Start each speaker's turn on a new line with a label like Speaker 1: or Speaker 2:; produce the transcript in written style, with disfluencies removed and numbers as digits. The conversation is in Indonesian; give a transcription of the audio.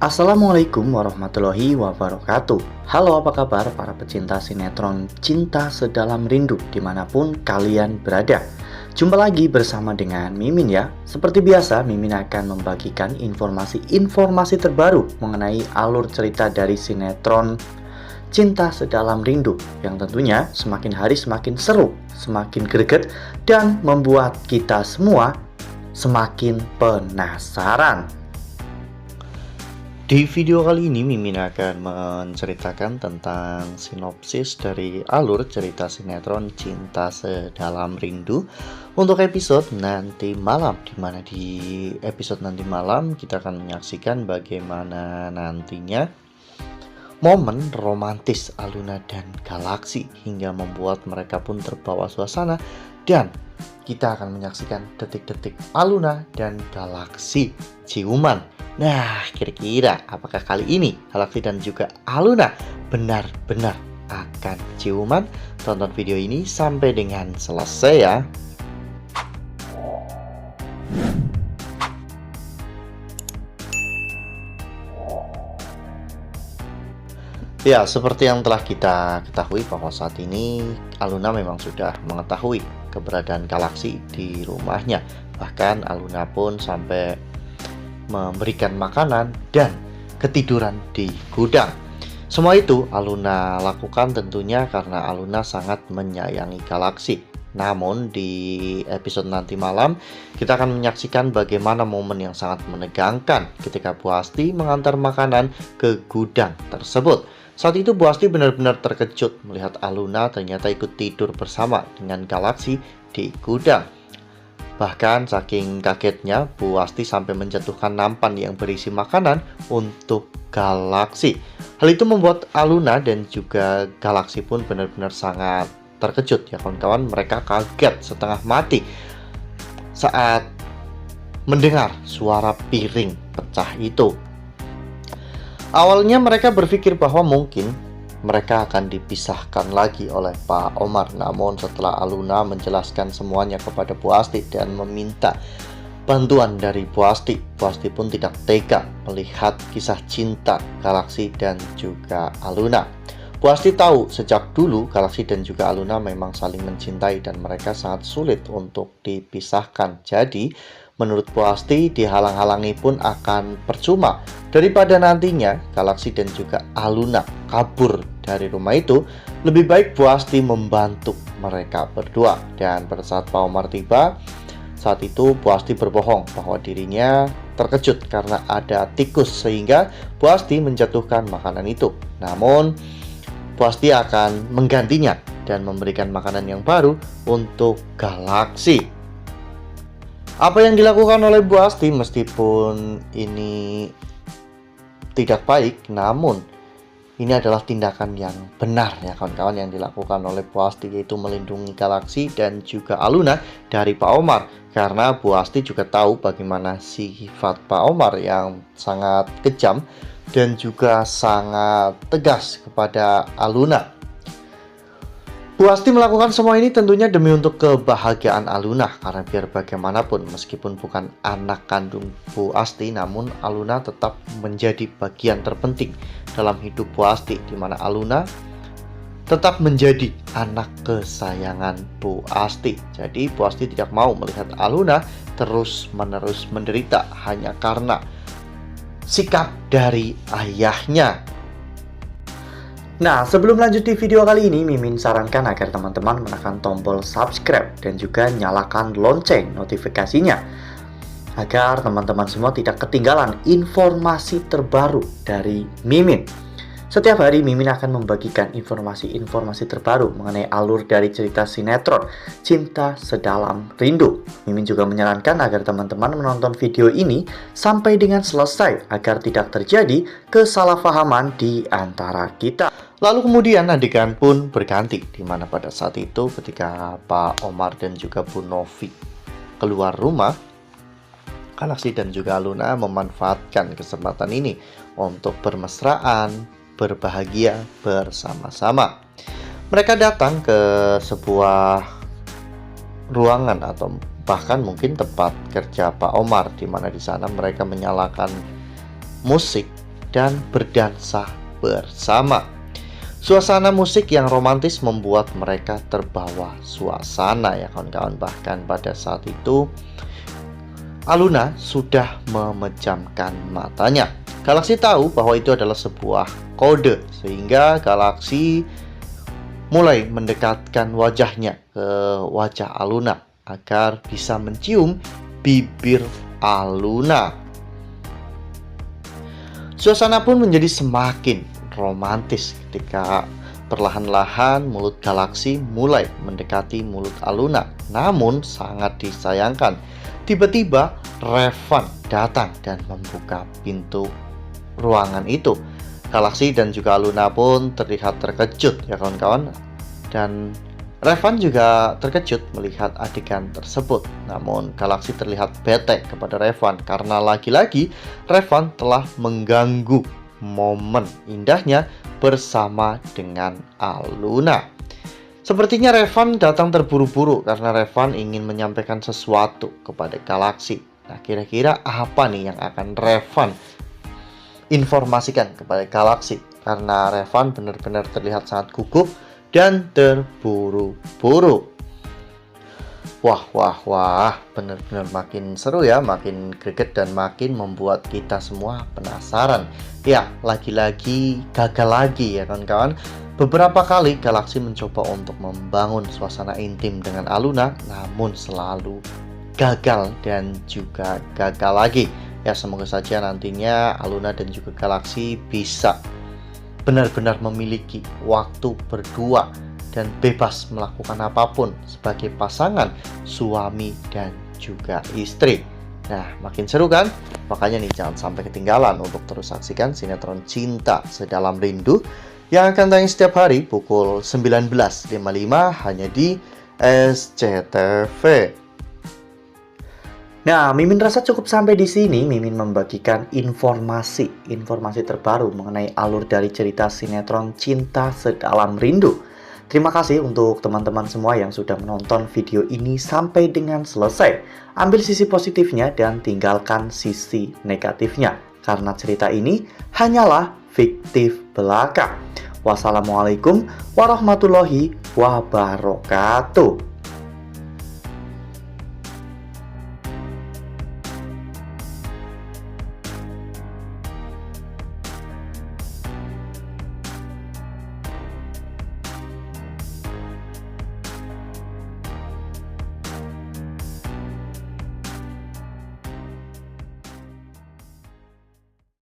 Speaker 1: Assalamualaikum warahmatullahi wabarakatuh. Halo, apa kabar para pecinta sinetron Cinta Sedalam Rindu dimanapun kalian berada. Jumpa lagi bersama dengan Mimin ya. Seperti biasa, Mimin akan membagikan informasi terbaru mengenai alur cerita dari sinetron Cinta Sedalam Rindu yang tentunya semakin hari semakin seru, semakin greget, dan membuat kita semua semakin penasaran. Di video kali ini Mimin akan menceritakan tentang sinopsis dari alur cerita sinetron Cinta Sedalam Rindu untuk episode nanti malam, dimana di episode nanti malam kita akan menyaksikan bagaimana nantinya momen romantis Aluna dan Galaksi hingga membuat mereka pun terbawa suasana, dan kita akan menyaksikan detik-detik Aluna dan Galaksi ciuman. Nah, kira-kira apakah kali ini Galaksi dan juga Aluna benar-benar akan ciuman? Tonton video ini sampai dengan selesai ya. Ya, seperti yang telah kita ketahui bahwa saat ini Aluna memang sudah mengetahui keberadaan Galaksi di rumahnya. Bahkan Aluna pun sampai memberikan makanan dan ketiduran di gudang. Semua itu Aluna lakukan tentunya karena Aluna sangat menyayangi Galaksi. Namun di episode nanti malam kita akan menyaksikan bagaimana momen yang sangat menegangkan ketika Bu Asti mengantar makanan ke gudang tersebut. Saat itu Bu Asti benar-benar terkejut melihat Aluna ternyata ikut tidur bersama dengan Galaksi di gudang. Bahkan saking kagetnya, Bu Asti sampai menjatuhkan nampan yang berisi makanan untuk Galaksi. Hal itu membuat Aluna dan juga Galaksi pun benar-benar sangat terkejut ya kawan-kawan. Mereka kaget setengah mati saat mendengar suara piring pecah itu. Awalnya mereka berpikir bahwa mungkin mereka akan dipisahkan lagi oleh Pak Omar. Namun setelah Aluna menjelaskan semuanya kepada Bu Asti dan meminta bantuan dari Bu Asti pun tidak tega melihat kisah cinta Galaksi dan juga Aluna. Bu Asti tahu sejak dulu Galaksi dan juga Aluna memang saling mencintai dan mereka sangat sulit untuk dipisahkan. Jadi menurut Bu Asti dihalang-halangi pun akan percuma. Daripada nantinya Galaksi dan juga Aluna kabur dari rumah itu, lebih baik Bu Asti membantu mereka berdua. Dan pada saat Pak Omar tiba, saat itu Bu Asti berbohong bahwa dirinya terkejut karena ada tikus sehingga Bu Asti menjatuhkan makanan itu. Namun Bu Asti akan menggantinya dan memberikan makanan yang baru untuk Galaksi. Apa yang dilakukan oleh Bu Asti meskipun ini tidak baik, namun ini adalah tindakan yang benar ya kawan-kawan yang dilakukan oleh Bu Asti, yaitu melindungi Galaksi dan juga Aluna dari Pak Omar. Karena Bu Asti juga tahu bagaimana sifat Pak Omar yang sangat kejam dan juga sangat tegas kepada Aluna. Bu Asti melakukan semua ini tentunya demi untuk kebahagiaan Aluna, karena biar bagaimanapun meskipun bukan anak kandung Bu Asti, namun Aluna tetap menjadi bagian terpenting dalam hidup Bu Asti, di mana Aluna tetap menjadi anak kesayangan Bu Asti. Jadi Bu Asti tidak mau melihat Aluna terus-menerus menderita hanya karena sikap dari ayahnya. Nah, sebelum lanjut di video kali ini, Mimin sarankan agar teman-teman menekan tombol subscribe dan juga nyalakan lonceng notifikasinya agar teman-teman semua tidak ketinggalan informasi terbaru dari Mimin. Setiap hari Mimin akan membagikan informasi-informasi terbaru mengenai alur dari cerita sinetron Cinta Sedalam Rindu. Mimin juga menyarankan agar teman-teman menonton video ini sampai dengan selesai agar tidak terjadi kesalahpahaman di antara kita. Lalu kemudian adegan pun berganti, di mana pada saat itu ketika Pak Omar dan juga Bu Novi keluar rumah, Galaksi dan juga Aluna memanfaatkan kesempatan ini untuk bermesraan, berbahagia bersama-sama. Mereka datang ke sebuah ruangan atau bahkan mungkin tempat kerja Pak Omar, di mana di sana mereka menyalakan musik dan berdansa bersama. Suasana musik yang romantis membuat mereka terbawa suasana ya kawan-kawan. Bahkan pada saat itu Aluna sudah memejamkan matanya. Galaxy tahu bahwa itu adalah sebuah kode, sehingga Galaxy mulai mendekatkan wajahnya ke wajah Aluna agar bisa mencium bibir Aluna. Suasana pun menjadi semakin romantis ketika perlahan-lahan mulut Galaxy mulai mendekati mulut Aluna. Namun sangat disayangkan, tiba-tiba Revan datang dan membuka pintu ruangan itu. Galaxy dan juga Aluna pun terlihat terkejut ya kawan-kawan. Dan Revan juga terkejut melihat adegan tersebut. Namun Galaxy terlihat bete kepada Revan karena lagi-lagi Revan telah mengganggu momen indahnya bersama dengan Aluna. Sepertinya Revan datang terburu-buru karena Revan ingin menyampaikan sesuatu kepada Galaxy. Nah, kira-kira apa nih yang akan Revan informasikan kepada Galaxy? Karena Revan benar-benar terlihat sangat gugup dan terburu-buru. Wah, benar-benar makin seru ya, makin greget dan makin membuat kita semua penasaran. Ya, lagi-lagi gagal lagi ya kawan-kawan. Beberapa kali Galaxy mencoba untuk membangun suasana intim dengan Aluna, namun selalu gagal dan juga gagal lagi. Ya, semoga saja nantinya Aluna dan juga Galaxy bisa benar-benar memiliki waktu berdua dan bebas melakukan apapun sebagai pasangan suami dan juga istri. Nah, makin seru kan? Makanya nih jangan sampai ketinggalan untuk terus saksikan sinetron Cinta Sedalam Rindu yang akan tayang setiap hari pukul 19.55 hanya di SCTV. Nah, Mimin rasa cukup sampai di sini. Mimin membagikan informasi terbaru mengenai alur dari cerita sinetron Cinta Sedalam Rindu. Terima kasih untuk teman-teman semua yang sudah menonton video ini sampai dengan selesai. Ambil sisi positifnya dan tinggalkan sisi negatifnya, karena cerita ini hanyalah fiktif belaka. Wassalamualaikum warahmatullahi wabarakatuh.